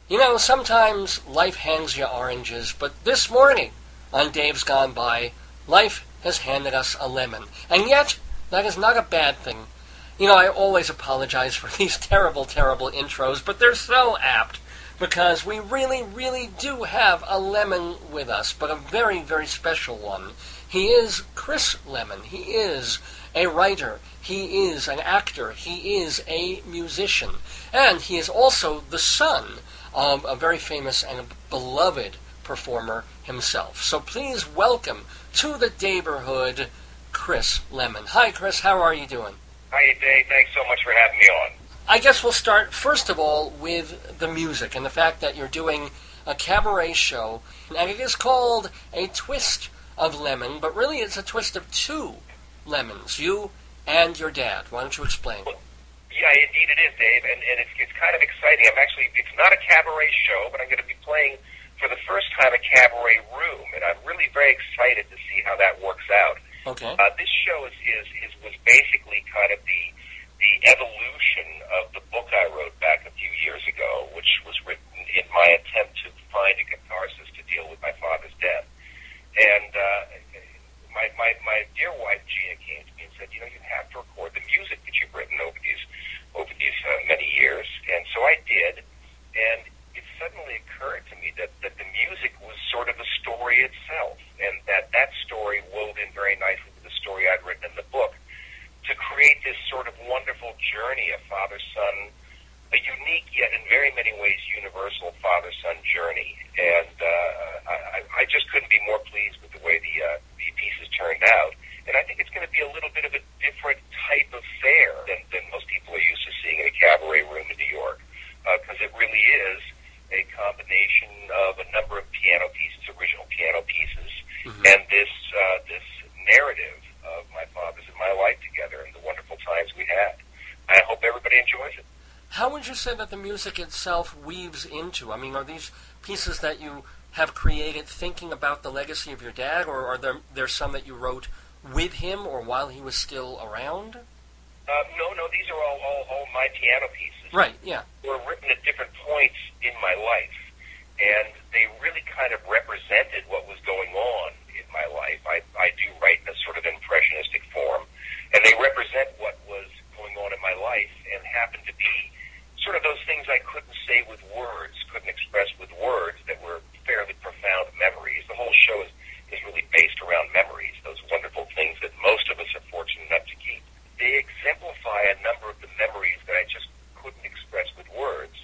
You know, sometimes life hands you oranges, but this morning on Dave's Gone By, life has handed us a lemon. And yet, that is not a bad thing. You know, I always apologize for these terrible, terrible intros, but they're so apt, because we really, really do have a lemon with us, but a very, very special one. He is Chris Lemmon. He is a writer. He is an actor. He is a musician. And he is also the son of a very famous and beloved performer himself. So please welcome to the neighborhood, Chris Lemmon. Hi, Chris. How are you doing? Hi, Dave. Thanks so much for having me on. I guess we'll start, first of all, with the music and the fact that you're doing a cabaret show, and it is called A Twist of Lemon, but really it's a twist of two lemons, you and your dad. Why don't you explain? Yeah, indeed it is, Dave, and it's kind of exciting. It's not a cabaret show, but I'm going to be playing for the first time a cabaret room, and I'm really very excited to see how that works out. Okay. This show was basically kind of the evolution of the book I wrote back a few years ago, which was written in my attempt to find a catharsis to deal with my father's death. And my dear wife Gina came to me and said, you know, you have to record the music that you've written over these many years. And so I did, and it suddenly occurred to me that the music was sort of the story itself, and that story wove in very nicely with the story I'd written in the book, to create this sort of wonderful journey of father-son, a unique yet in very many ways universal father-son journey. And I just couldn't be more pleased with the way the pieces turned out. And I think it's going to be a little bit of a different type of fare than most people are used to seeing in a cabaret room in New York, because it really is a combination of a number of piano pieces, original piano pieces, and this narrative of my father's and my life together and the wonderful times we had. I hope everybody enjoys it. How would you say that the music itself weaves into? I mean, are these pieces that you have created thinking about the legacy of your dad, or are there some that you wrote with him or while he was still around? No, these are all my piano pieces. Right, yeah. They were written at different points in my life, and they really kind of represented what was going on in my life. I do write in a sort of impressionistic form, and they represent what was going on in my life and happen to be sort of those things I couldn't say with words, couldn't express with words, that were fairly profound memories. The whole show is really based around memories, those wonderful things that most of us are fortunate enough to keep. They exemplify a number of the memories that I just couldn't express with words.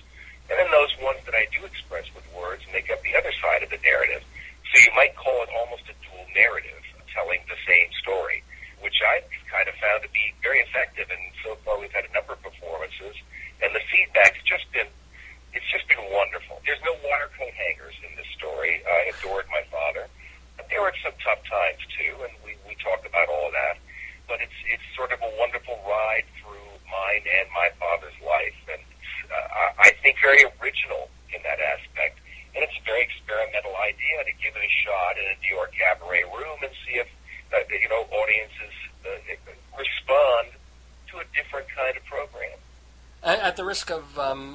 And then those ones that I do express with words make up the other side of the narrative. So you might call it almost a dual narrative, telling the same story, which I've kind of found to be very effective. And so far we've had a number of performances, and the feedback's just been wonderful. There's no water coat hangers in this story. I adored my father. But there were some tough times too, and we talked about all of that. But it's sort of a wonderful ride through mine and my father's life, and I think very original in that aspect. And it's a very experimental idea to give it a shot in a New York cabaret room and see if audiences respond to a different kind of program. At the risk of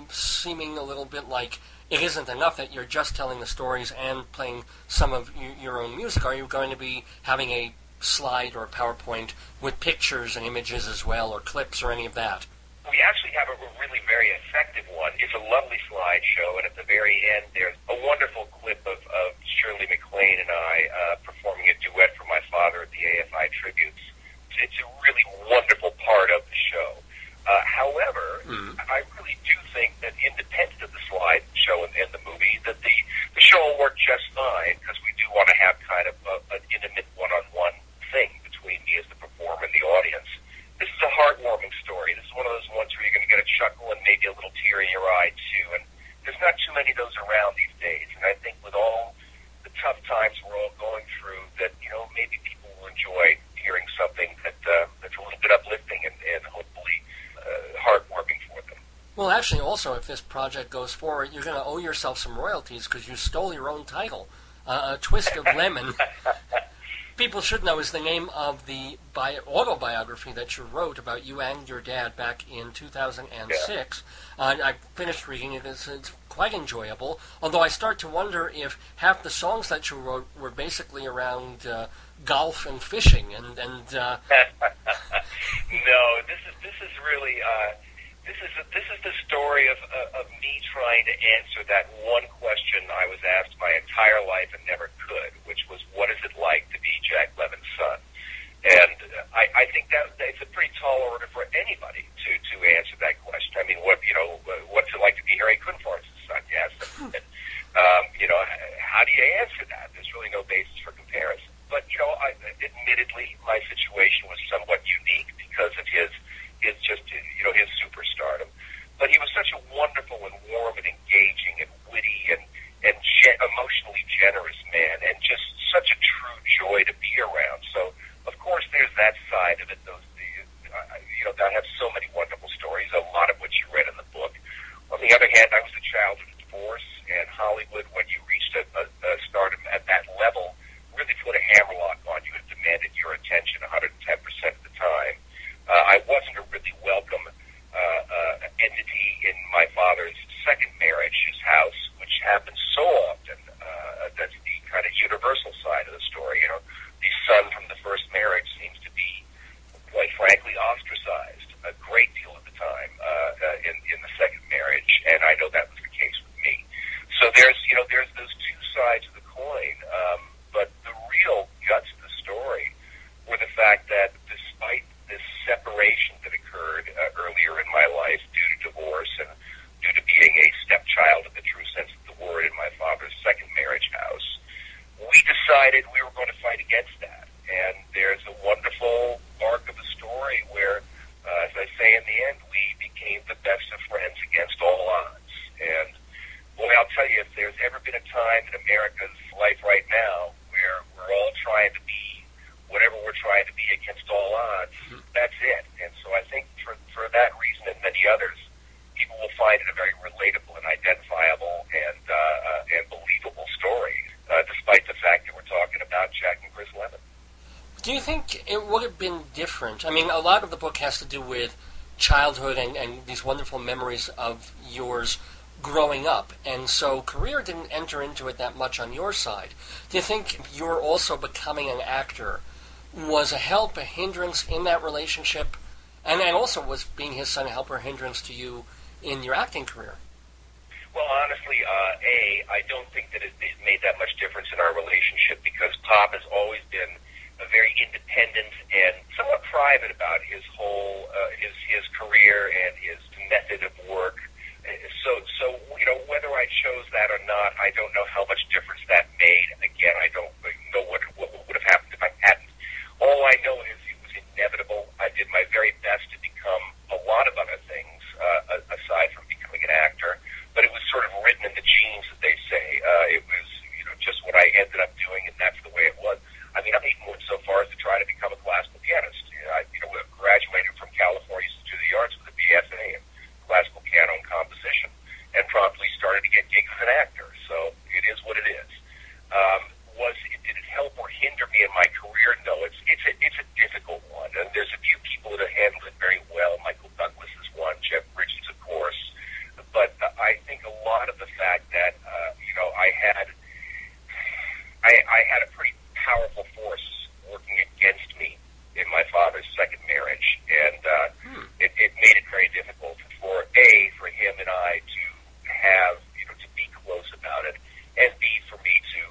seeming a little bit like it isn't enough that you're just telling the stories and playing some of your own music, are you going to be having a slide or a PowerPoint with pictures and images as well, or clips or any of that? We actually have a really very effective one. It's a lovely slideshow, and at the very end there's a wonderful clip of Shirley MacLaine and I performing a duet for my father at the AFI Tributes. It's a really wonderful part of the show. However, I really do think that independent of the slideshow and the movie, that the show will work just fine, because we do want to have kind of an intimate one-on-one thing between me as the performer and the audience. This is a heartwarming story. This is one of those ones where you're going to get a chuckle and maybe a little tear in your eye, too. And there's not too many of those around these days. And I think with all the tough times we're all going through, that, maybe people will enjoy hearing something that's a little bit uplifting and hopefully heartwarming for them. Well, actually, also, if this project goes forward, you're going to owe yourself some royalties because you stole your own title. A Twist of Lemon. People should know is the name of the autobiography that you wrote about you and your dad back in 2006. I finished reading it. It's quite enjoyable, although I start to wonder if half the songs that you wrote were basically around golf and fishing, and No, this is really this is the story of me trying to answer that one question I was asked my entire life and never could, which was, what is it like to be Jack Lemmon's son? And I think that it's a pretty tall order for anybody to answer that question. I mean, what's it like to be Harry Kunfart's son? Yes. And, how do you answer that? There's really no basis for comparison. But admittedly, my situation was somewhat unique because of his superstardom. But he was such a wonderful and warm and engaging and witty and emotionally generous man, and just such a true joy to be around. So, of course, there's that side of it. I have so many wonderful stories, a lot of which you read in the book. On the other hand, I was a child of divorce, and Hollywood, when you reached a stardom at that level, really put a hammerlock on you and demanded your attention 110% of the time. I wasn't a really welcome entity in my father's second marriage, his house, which happens so often. That's the kind of universal side of the story. The son from the first marriage seems to be, quite frankly, ostracized a great deal of the time in the second marriage, and I know that was the case with me. So there's those two sides of the coin, but the real guts of the story were the fact that despite this separation that occurred earlier in my life due to divorce and due to being a stepchild in the true sense of the word in my father's second marriage house, we decided we were going to fight against that. And there's a wonderful arc of the story where, as I say in the end, we became the best of friends against all odds. And boy, I'll tell you, if there's ever been a time in America's life right now where we're all trying to be whatever we're trying to be against all odds, that's it. And so I think for that reason and many others, people will find it a very relatable and identifiable and believable story, despite the fact that we're talking about Jack and Chris Lemmon. Do you think it would have been different? I mean, a lot of the book has to do with childhood and these wonderful memories of yours growing up, and so career didn't enter into it that much on your side. Do you think you're also becoming an actor was a help, a hindrance in that relationship, and also was being his son a help or hindrance to you in your acting career? Well, honestly, I don't think that it made that much difference in our relationship, because Pop has always been very independent and somewhat private about his whole his career and his method of work. So whether I chose that or not, I don't know how much difference that made. Again, I don't know what would have happened if I hadn't. All I know is it was inevitable. I did my very best to become a lot of other things aside from becoming an actor, but it was sort of written in the genes, that they say. It was just what I ended up doing, and that's the way it was. I mean, I even went so far as to try to become a classical pianist. I graduated from California Institute of the Arts with a BFA in classical piano and composition, and promptly started to get gigs as an actor. So it is what it is. Did it help or hinder me in my career? No, it's a difficult one, and there's a few people that have handled it very well. Michael Douglas is one, Jeff Bridges, of course. But I think a lot of the fact that I had a pretty powerful force working against me in my father's second marriage, and it made it very difficult for him and I to have to be close about it, and B, for me to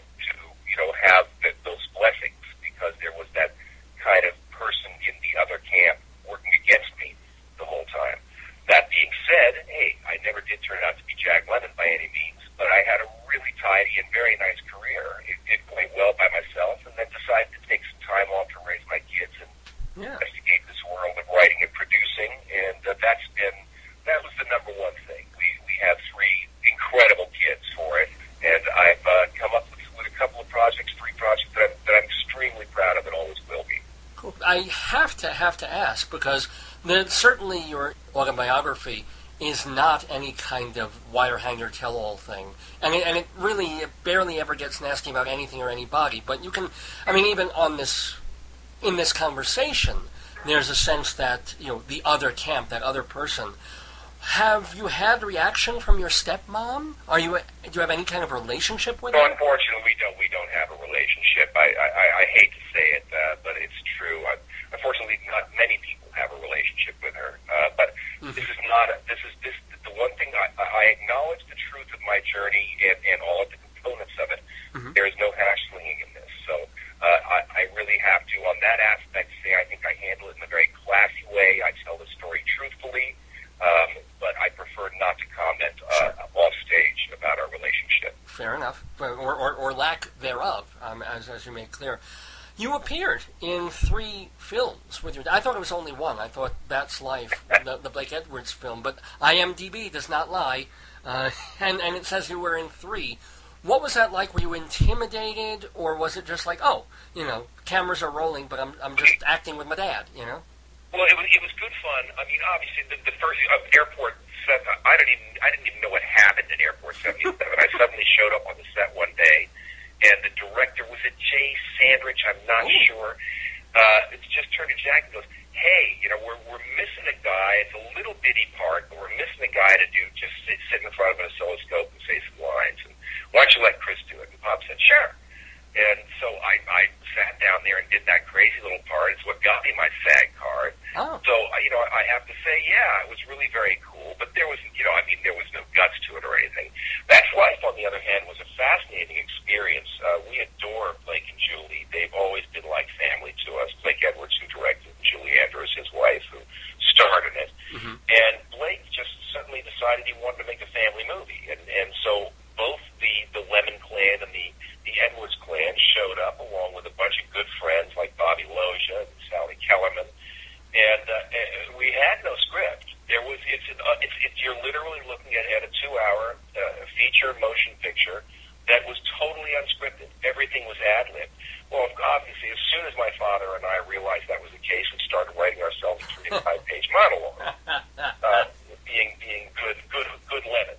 have those blessings, because there was that kind of person in the other camp working against me the whole time. That being said, I never did turn out to be Jack Lemmon by any means, but I had a really tidy and very nice career. It did quite well by myself, and then decided to take some time off to raise my kids and investigate this world of writing and producing, and that was the number one thing. We have three incredible kids for it, and I've come up with a couple of three projects that I'm extremely proud of, and always will be. Cool. I have to ask, because certainly your autobiography is not any kind of wire hanger tell-all thing, and it really barely ever gets nasty about anything or anybody. But you can, even in this conversation, there's a sense that the other camp, that other person, Have you had reaction from your stepmom? Do you have any kind of relationship with her? No, unfortunately, we don't have a relationship. I hate to say it, but it's true. Unfortunately, not many people have a relationship with her. But this is not. This the one thing I acknowledge the truth of my journey and all of the components of it. There is no hash slinging in this, so I really have to, on that aspect, say I think I handle it in a very classy way. I tell the story truthfully. But I prefer not to comment off stage about our relationship. Fair enough, or lack thereof, as you made clear. You appeared in 3 films with your. I thought it was only one. I thought That's Life, the Blake Edwards film, but IMDb does not lie, and it says you were in 3. What was that like? Were you intimidated, or was it just like, oh, cameras are rolling, but I'm just acting with my dad, Well, it was good fun. I mean, obviously, the first airport set. I didn't even know what happened in Airport 77. I suddenly showed up on the set one day, and the director was Jay Sandrich. I'm not sure. It's just turned to Jack and goes, "Hey, we're missing a guy. It's a little bitty part, but we're missing a guy to do just sit in front of an oscilloscope and say some lines. And why don't you let Chris do it?" And Bob said, "Sure." And so I sat down there and did that crazy little part. It's what got me my SAG card. Oh. So, I have to say, yeah, it was really very cool. But there was, there was no guts to it or anything. That's Life, on the other hand, was a fascinating experience. We adore Blake and Julie. They've always been like family to us. Blake Edwards, who directed, and Julie Andrews, his wife, who starred in it. And Blake just suddenly decided he wanted to make a family movie. And so both the Lemmon clan and the Edwards clan showed up along with a bunch of good friends like Bobby Loja and Sally Kellerman, and we had no script. You're literally looking at a 2-hour feature motion picture that was totally unscripted. Everything was ad-lib. Well, obviously, as soon as my father and I realized that was the case, we started writing ourselves 3-5-page monologue, being good Lemmons.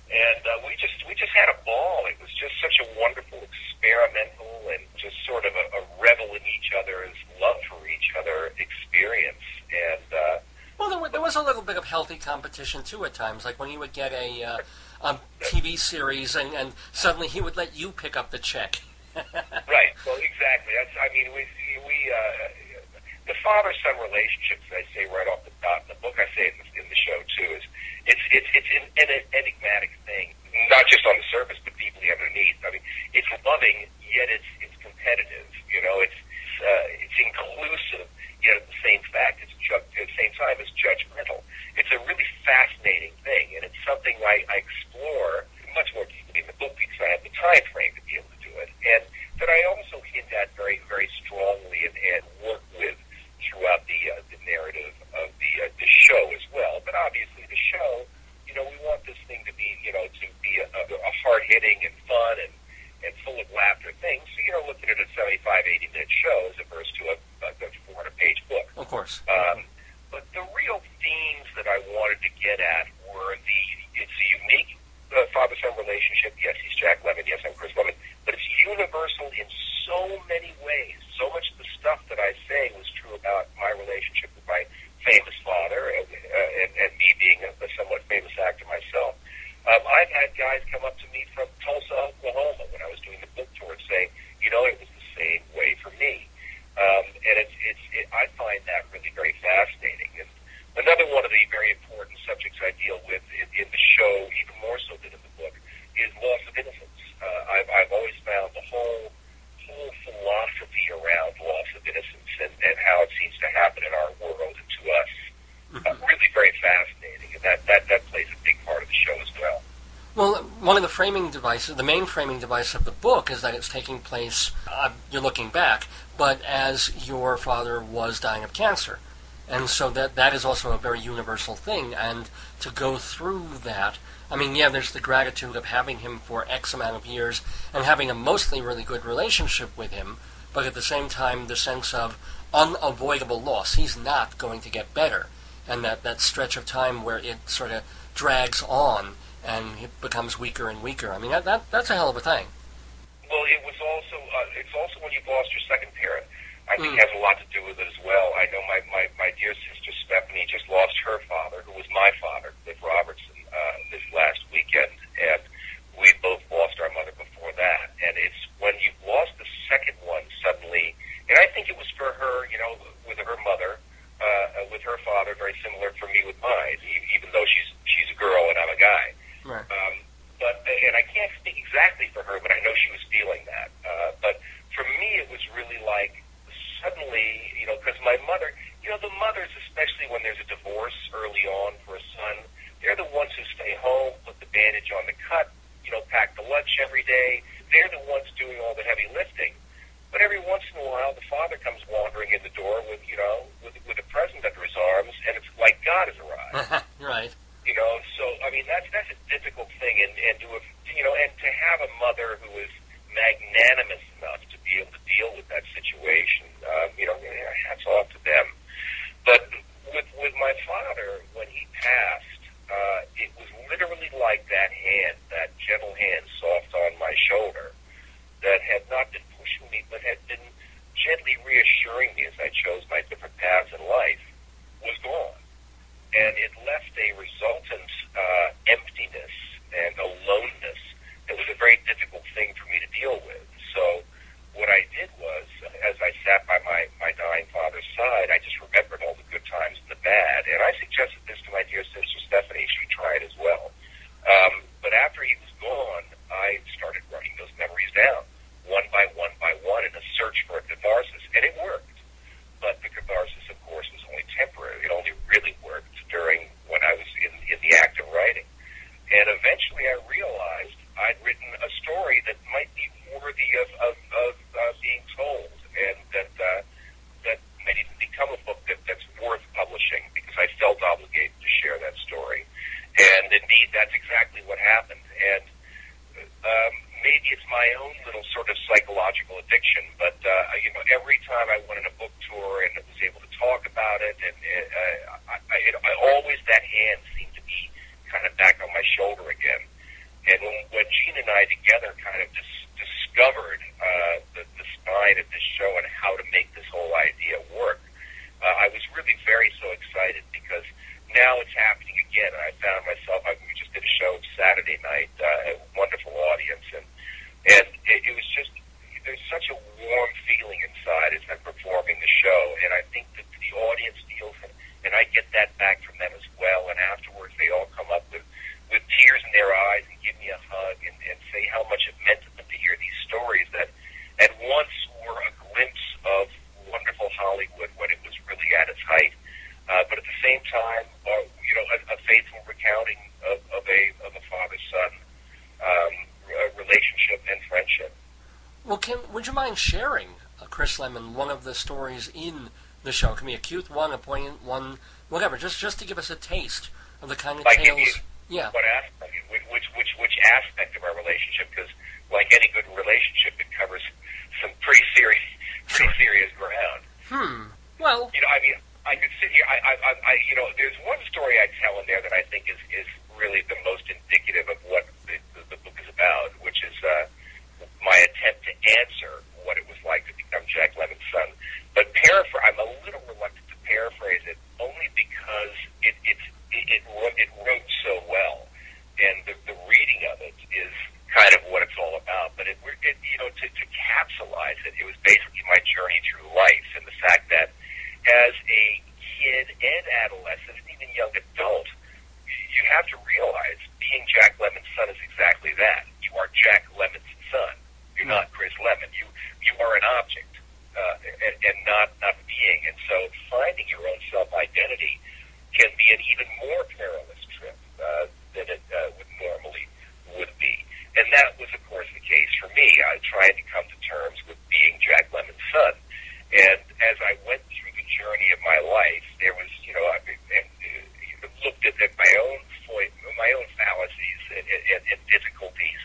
And we just had a ball. It was just such a wonderful, experimental, and just sort of a revel in each other's love for each other experience. And well, there was a little bit of healthy competition too at times, like when you would get a TV series, and suddenly he would let you pick up the check. Right. Well, exactly. We the father-son relationship, as I say right off the top in the book, I say it in the show too, is it's an enigmatic thing, not just on the surface, but deeply underneath. I mean, it's loving, yet it's competitive. It's inclusive, yet at the same time it's judgmental. It's a really fascinating thing, and it's something I explore much more deeply in the book because I have the time frame to be able to do it, and that I also hint at very, very strongly and work with throughout the narrative of the show as well. But obviously, the show, we want this thing to be, a hard-hitting and fun and full of laughter thing. So, looking at a 75, 80-minute show as opposed to a 400-page book. Of course. But the real themes that I wanted to get at were it's a unique father-son relationship. Yes, he's Jack Lemmon. Yes, I'm Chris Lemmon. But it's universal in so many ways. So much of the stuff that I say was true about my relationship with my famous father and me being a somewhat famous actor myself. I've had guys come up to me from Tulsa, Oklahoma, when I was doing the book tour, and say, it was the same way for me. And I find that really very fascinating. And another one of the very important subjects I deal with in the show, even more so than in the book, is loss of innocence. I've always found the whole philosophy around loss of innocence and how it seems to happen in our world and to us really very fascinating, and that plays a big part of the show as well. Well, one of the framing devices, the main framing device of the book, is that it's taking place, you're looking back, but as your father was dying of cancer. And so that is also a very universal thing, and to go through that, there's the gratitude of having him for X amount of years and having a mostly really good relationship with him, but at the same time the sense of unavoidable loss. He's not going to get better. And that stretch of time where it sort of drags on and it becomes weaker and weaker. That's a hell of a thing. Well, it's also when you've lost your second parent. I think it has a lot to do with it as well. I know my dear sister Stephanie Stephanie just lost her father, who was my father, Cliff Robertson, this last weekend, and we both lost our mother before that. And it's when you've lost the second one suddenly, and I think it was for her, with her mother, with her father, very similar for me with mine, even though she's a girl and I'm a guy. Right. And I can't speak exactly for her, but I know she was feeling that. But for me, it was really like suddenly, because my mother, the mothers, especially when there's a divorce early on for a son, they're the ones who stay home, put the bandage on the cut, pack the lunch every day. They're the ones doing all the heavy lifting. But every once in a while, the father comes wandering in the door with a present under his arms, and it's like God has arrived. Right. So I mean that's a difficult thing, and to have a mother who is magnanimous enough to be able to deal with that situation, hats off to them. But with my father, when he passed, it was literally like that hand, that gentle hand, soft on my shoulder, that had not been pushing me, but had been gently reassuring me as I chose my different paths in life, was gone. And it left a resultant emptiness and aloneness that was a very difficult thing for me to deal with. So what I did was, as I sat by my dying father's side, I just remembered all the good times and the bad. And I suggested this to my dear sister Stephanie. She would try it as well. But after he was gone, I started writing those memories down, one by one, in a search for a catharsis. And it worked. But the catharsis, of course, was only temporary. It only really worked during when I was in the act of writing. And eventually I realized I'd written a story that might be worthy of being told, and that might even become a book that's worth publishing, because I felt obligated to share that story. And indeed, that's exactly what happened. And maybe it's my own little sort of psychological addiction, but every time I went on a book tour and was able to talk about it, and I always, that hand seemed to be kind of back on my shoulder again. And when Gene and I together kind of discovered the spine of this show and how to make this whole idea work, I was really very so excited, because now it's happening again. And I found myself, we just did a show Saturday night, a wonderful audience, and it was just, there's such a warm feeling inside as I'm performing the show, and I think that the audience feels it, and I get that back from them as well. And afterwards, they all come up with tears in their eyes and give me a hug and say how much it meant to them to hear these stories that at once were a glimpse of wonderful Hollywood when it was really at its height, but at the same time, a faithful recounting of a father-son relationship and friendship. Well, would you mind sharing, Chris Lemmon, one of the stories in the show? It can be a cute one, a poignant one, whatever, just to give us a taste of the kind of tales. Yeah. What aspect? Which aspect of our relationship? Because, like any good relationship, it covers some pretty serious ground. Well, I could sit here. There's one story I tell in there that I think is really the most indicative of what the book is about, which is my attempt to answer what it was like to become Jack Lemmon's son. But I'm a little reluctant to paraphrase it, only because it wrote so well, and the reading of it is kind of what it's all about. But to capsulize it, it was basically my journey through life, and the fact that as a kid and adolescent and even young adult, you have to realize being Jack Lemmon's son is exactly that. You are Jack Lemmon's son. You're not Chris Lemmon. You are an object and not a being. And so finding your own self-identity can be an even more perilous trip than it would be. And that was, of course, the case for me. I tried to come to terms with being Jack Lemmon's son. And as I went through the journey of my life, there was, I looked at my own fallacies and difficulties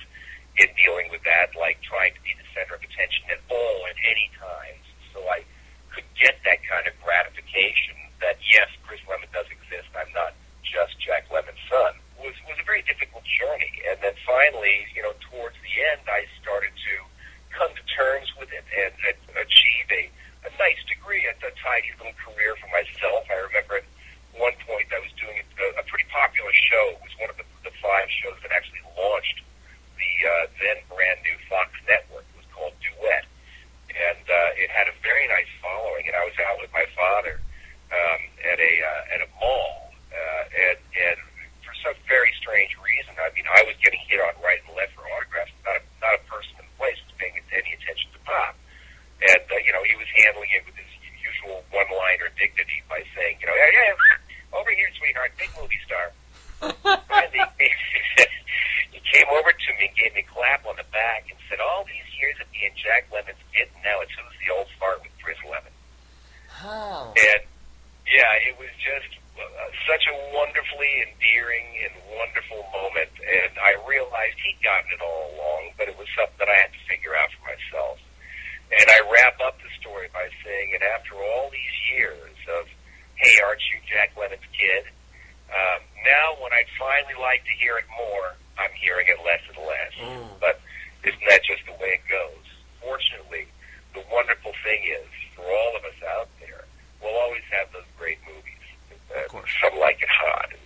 in dealing with that, like trying to be the center of attention at all at any time, so I could get that kind of gratification that, yes, Chris Lemmon does exist, I'm not just Jack Lemmon's son, was a very difficult journey. And then finally, towards the end, I started to come to terms with it and achieve a nice degree, a tidy little career for myself. I remember at one tap on the back and said, all these years of being Jack Lemmon's kid, and now it's Who's the Old Fart with Chris Lemmon. Oh. And, yeah, it was just such a wonderfully endearing and wonderful moment, and I realized he'd gotten it all along, but it was something that I had to figure out for myself. And I wrap up the story by saying, and after all these years of, hey, aren't you Jack Lemmon's kid? Now, when I'd finally like to hear it more, I'm hearing it less and less. But isn't that just the way it goes? Fortunately, the wonderful thing is, for all of us out there, we'll always have those great movies. Some Like It Hot, and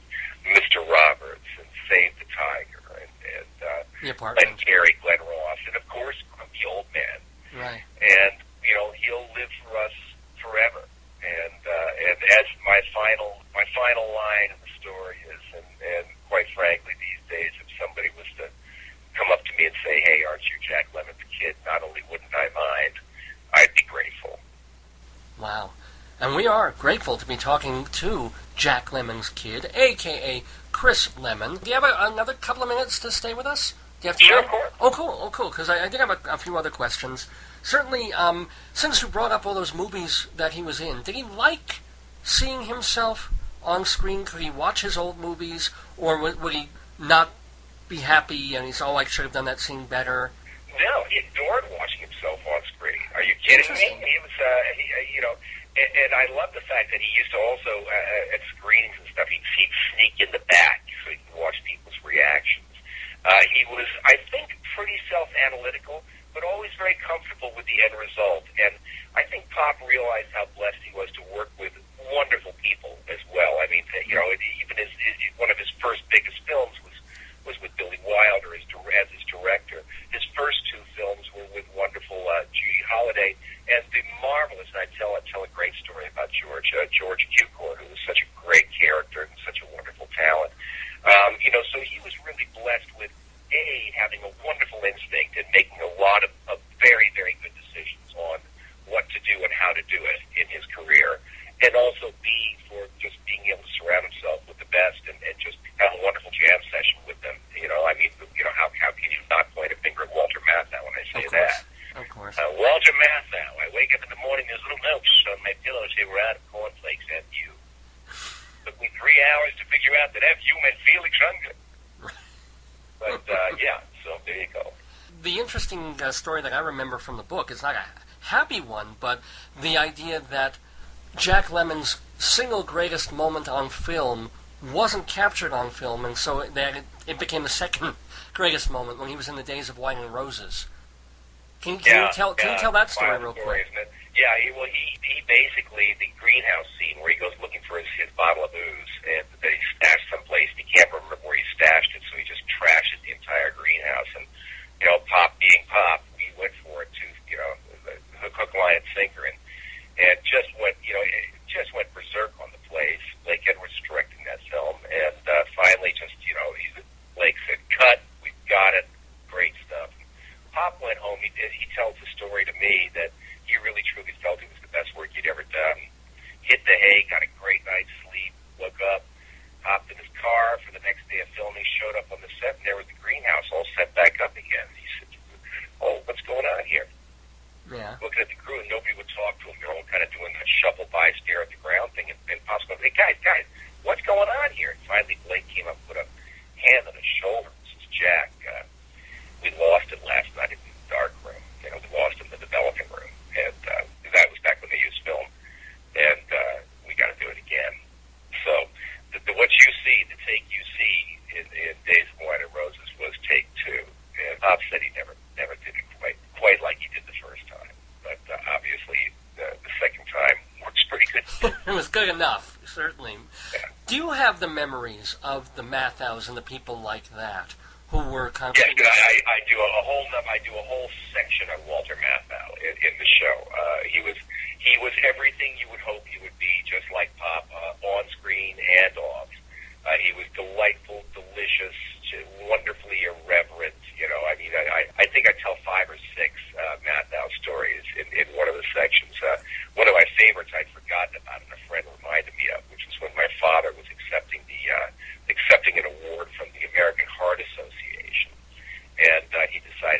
Mr. Roberts, and Save the Tiger, and Gary Glenn Ross, and of course, Grumpy Old Man. Right. And, you know, he'll live for us forever. And as my final line in the story is, and quite frankly, these days, if somebody was to come up to me and say, hey, aren't you Jack Lemmon's kid, not only wouldn't I mind, I'd be grateful. Wow. And we are grateful to be talking to Jack Lemmon's kid, a.k.a. Chris Lemmon. Do you have another couple of minutes to stay with us? Do you have to Sure, of course. Oh, cool, because I did have a few other questions. Certainly, since you brought up all those movies that he was in, did he like seeing himself on screen? Could he watch his old movies, or would he not be happy and he's, I should have done that scene better? No, he adored watching himself on screen. Are you kidding me? He was, and I love the fact that he used to also, at screenings and stuff, he'd sneak in the back so he could watch people's reactions. He was, I think, pretty self-analytical, but always very comfortable with the end result. And I think Pop realized how blessed he was to work with wonderful people as well. I mean, even one of his first biggest films was with Billy Wilder as his director. His first two films were with wonderful Judy Holliday and the marvelous, and I tell a great story about George Cukor, who was such a great character and such a wonderful talent. So he was really blessed with, A, having a wonderful instinct and making a lot of very, very good decisions on what to do and how to do it in his career, and also B, for just being able to surround himself with the best and just have a wonderful jam session with them. How can you not point a finger at Walter Matthau when I say that? Of course. Walter Matthau. I wake up in the morning, there's little notes on my pillow say, we're out of cornflakes, F you. Took me 3 hours to figure out that F you meant Felix Unger. But, so there you go. The interesting story that I remember from the book is not a happy one, but the idea that Jack Lemmon's single greatest moment on film wasn't captured on film, and so that it became the second greatest moment when he was in the Days of Wine and Roses. Can you tell that story real quick? Isn't it? Yeah, he basically, the greenhouse scene where he goes looking for his bottle of booze, and that he stashed someplace, and he can't remember where he stashed it, so he just trashes the entire greenhouse. And, Pop being Pop, we went for it too, the hook, line, and sinker, and just went berserk on the place. Blake Edwards directing that film, and finally Blake said, cut, we've got it, great stuff. Pop went home, he tells the story to me that he really truly felt it was the best work he'd ever done. Hit the hay, got a great night's sleep, woke up, hopped in his car for the next day of filming, showed up on the set, and there was the greenhouse all set back up again. He said, oh, what's going on here? Yeah. Looking at the crew, and nobody would talk to him. They're all kind of doing that shuffle by, stare at the ground thing, and Pop's going, hey, guys, what's going on here? And finally, Blake came up, put a hand on his shoulder, and says, Jack, we lost it last night in the dark room. We lost it in the developing room. And that was back when they used film. And we got to do it again. So what you see, the take you see in Days of Wine and Roses was take two. And Bob said he never did it quite like he did the first time. But obviously the second time works pretty good. It was good enough, certainly. Yeah. Do you have the memories of the Mathaus and the people like that who were Yeah, I do a whole section on Walter Matthau in the show. He was everything you would hope he would be, just like Pop, on screen and off. He was delightful, delicious, wonderfully irreverent. I think I tell 5 or 6 Matthau stories in one of the sections. One of my favorites I'd forgotten about, and a friend reminded me of, which was when my father was accepting an award from the American Heart Association, and he decided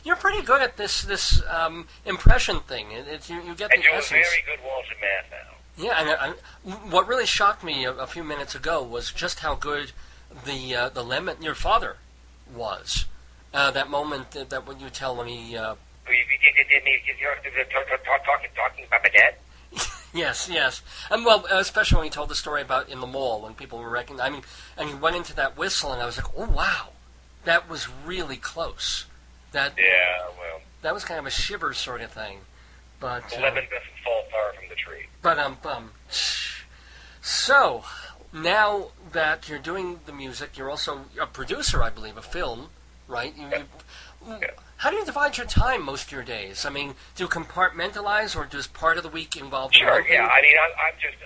You're pretty good at this impression thing. You get the I do essence. a very good Walter Matthau. Yeah, and what really shocked me a few minutes ago was just how good the Lemmon, your father, was. That moment that when you tell when he. You're talking about my dad? Yes. And well, especially when he told the story about in the mall when people were recognizing. And he went into that whistle, and I was like, oh wow, that was really close. That was kind of a shiver sort of thing. But the lemon doesn't fall far from the tree. But so now that you're doing the music, you're also a producer, I believe, a film, right? How do you divide your time most of your days? I mean, do you compartmentalize, or does part of the week involve? Sure, yeah. I mean, I'm just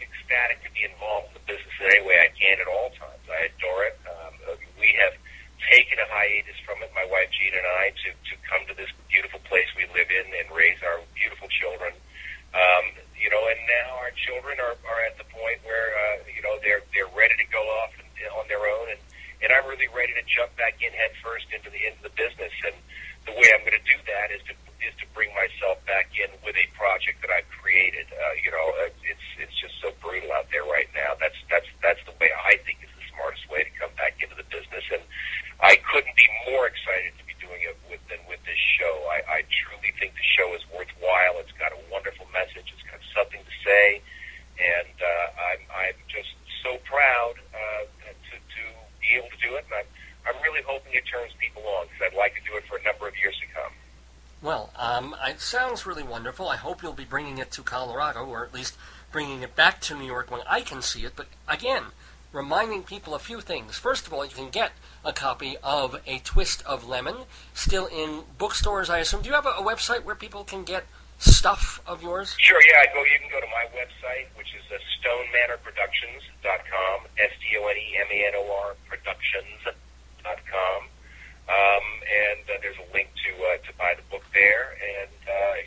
ecstatic to be involved in the business in any way I can at all times. I adore it. We have taken a hiatus from it, my wife Jean and I, to come to this beautiful place we live in and raise our beautiful children. And now our children are at the point where they're ready to go off on their own, and I'm really ready to jump back in head first into the business. And the way I'm going to do that is to bring myself back in with a project that I've created. It's just so brutal out there right now. That's the way I think is the smartest way to come back into the business. And I couldn't be more excited to be doing it than with this show. I truly think the show is worthwhile. It's got a wonderful message. It's got something to say, and I'm just so proud to be able to do it. And I'm really hoping it turns people on, because I'd like to do it for a number of years to come. Well, it sounds really wonderful. I hope you'll be bringing it to Colorado, or at least bringing it back to New York when I can see it. But again, reminding people a few things. First of all, you can get a copy of A Twist of Lemmon, still in bookstores, I assume. Do you have a website where people can get stuff of yours? Sure, yeah. You can go to my website, which is StonemanorProductions.com, STONEMANOR Productions.com. And there's a link to buy the book there. And I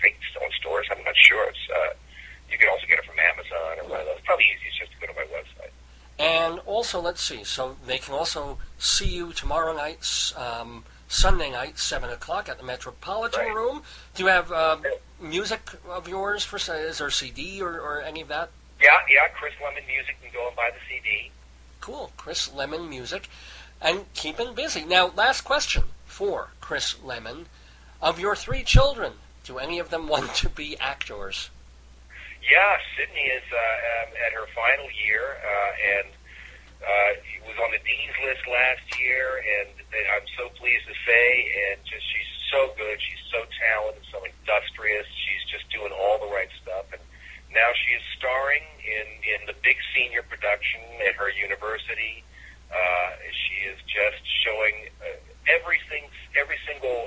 think still in stores. I'm not sure. You can also get it from Amazon or one of those. Probably easiest just to go to my website. And also, let's see. So they can also see you tomorrow night, Sunday night, 7 o'clock at the Metropolitan Room. Do you have music of yours? Is there a CD or any of that? Yeah. Chris Lemmon Music. You can go and buy the CD. Cool. Chris Lemmon Music. And keeping busy. Now, last question for Chris Lemmon. Of your 3 children, do any of them want to be actors? Yeah, Sydney is at her final year, and was on the Dean's List last year, and I'm so pleased to say, and just she's so good, she's so talented, so industrious, she's just doing all the right stuff, and now she is starring in the big senior production at her university. She is just showing every single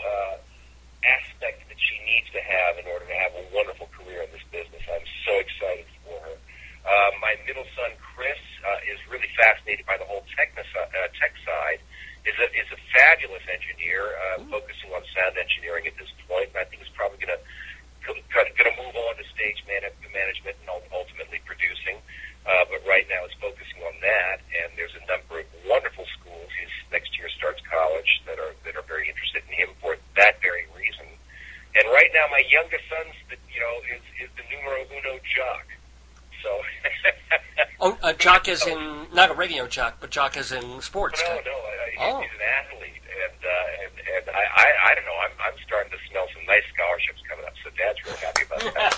aspect that she needs to have in order to have a wonderful career in this business. I'm so excited for her. My middle son, Chris, is really fascinated by the whole tech side. Is a fabulous engineer, focusing on sound engineering at this point. And I think he's probably going to move on to stage management and ultimately producing. But right now, he's focusing on that. And there's a number of wonderful schools. His next year starts college that are very interested in him for that very reason. And right now, my youngest son's is the numero uno jock. So jock as in not a radio jock, but jock as in sports. No, he's an athlete, and I don't know. I'm starting to smell some nice scholarships coming up. So Dad's real happy about that.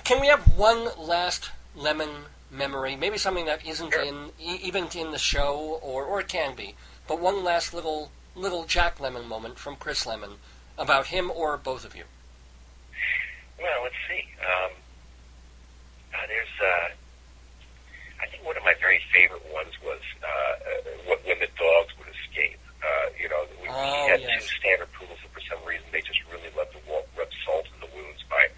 Can we have one last Lemmon memory? Maybe something that isn't even in the show, or it can be, but one last little Jack Lemmon moment from Chris Lemmon about him or both of you. Well, let's see. I think one of my very favorite ones was when the dogs would escape. We had 2 standard poodles, and for some reason they just really loved to rub salt in the wounds by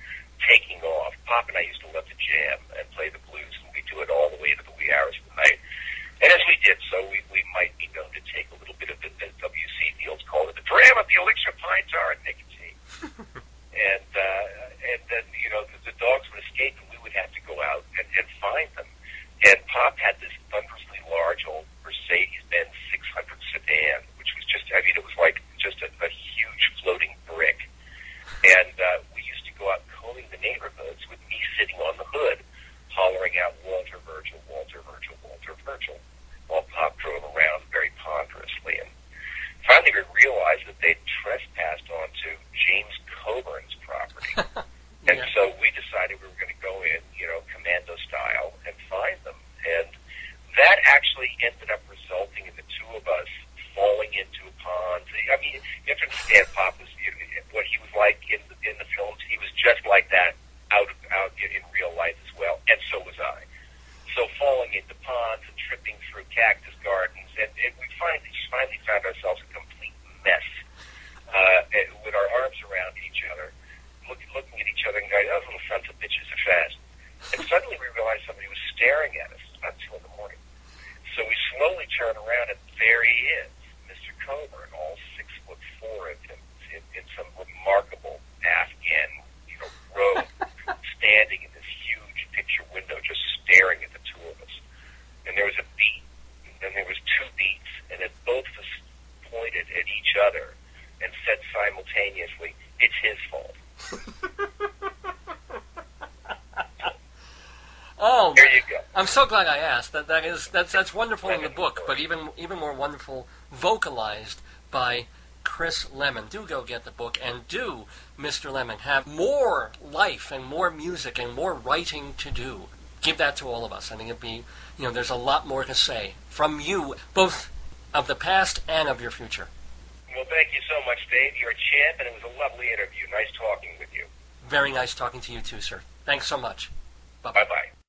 taking off. Pop and I used to love to jam and play the blues, and we do it all the way into the wee hours of the night. And as we did so, we might be known to take a little bit of the W.C. Fields called it the dram of the elixir, pine tar, and nicotine. and then, the dogs would escape, and we would have to go out and find them. And Pop had this thunderously large that actually ended up resulting in the two of us falling into a pond. I mean, you have to understand Pop was, what he was like in the films. He was just like that out in real life as well, and so was I. So falling into ponds and tripping through cactus gardens, and we finally found ourselves a complete mess with our arms around each other, looking at each other and going, "Those little sons of bitches are fast." And suddenly we realized somebody was staring at us. It's about 2 in the morning. So we slowly turn around, and there he is, Mr. Coburn, all 6'4" in some remarkable Afghan, robe, standing in this huge picture window, just staring at the two of us. And there was a beat, and then there was 2 beats, and then both of us pointed at each other and said simultaneously, "It's his fault." Oh, there you go. I'm so glad I asked. That's wonderful in the book, but even more wonderful vocalized by Chris Lemmon. Do go get the book, and do, Mr. Lemmon, have more life and more music and more writing to do. Give that to all of us. I think it'd be, there's a lot more to say from you, both of the past and of your future. Well, thank you so much, Dave. You're a champ, and it was a lovely interview. Nice talking with you. Very nice talking to you too, sir. Thanks so much. Bye-bye. Bye-bye.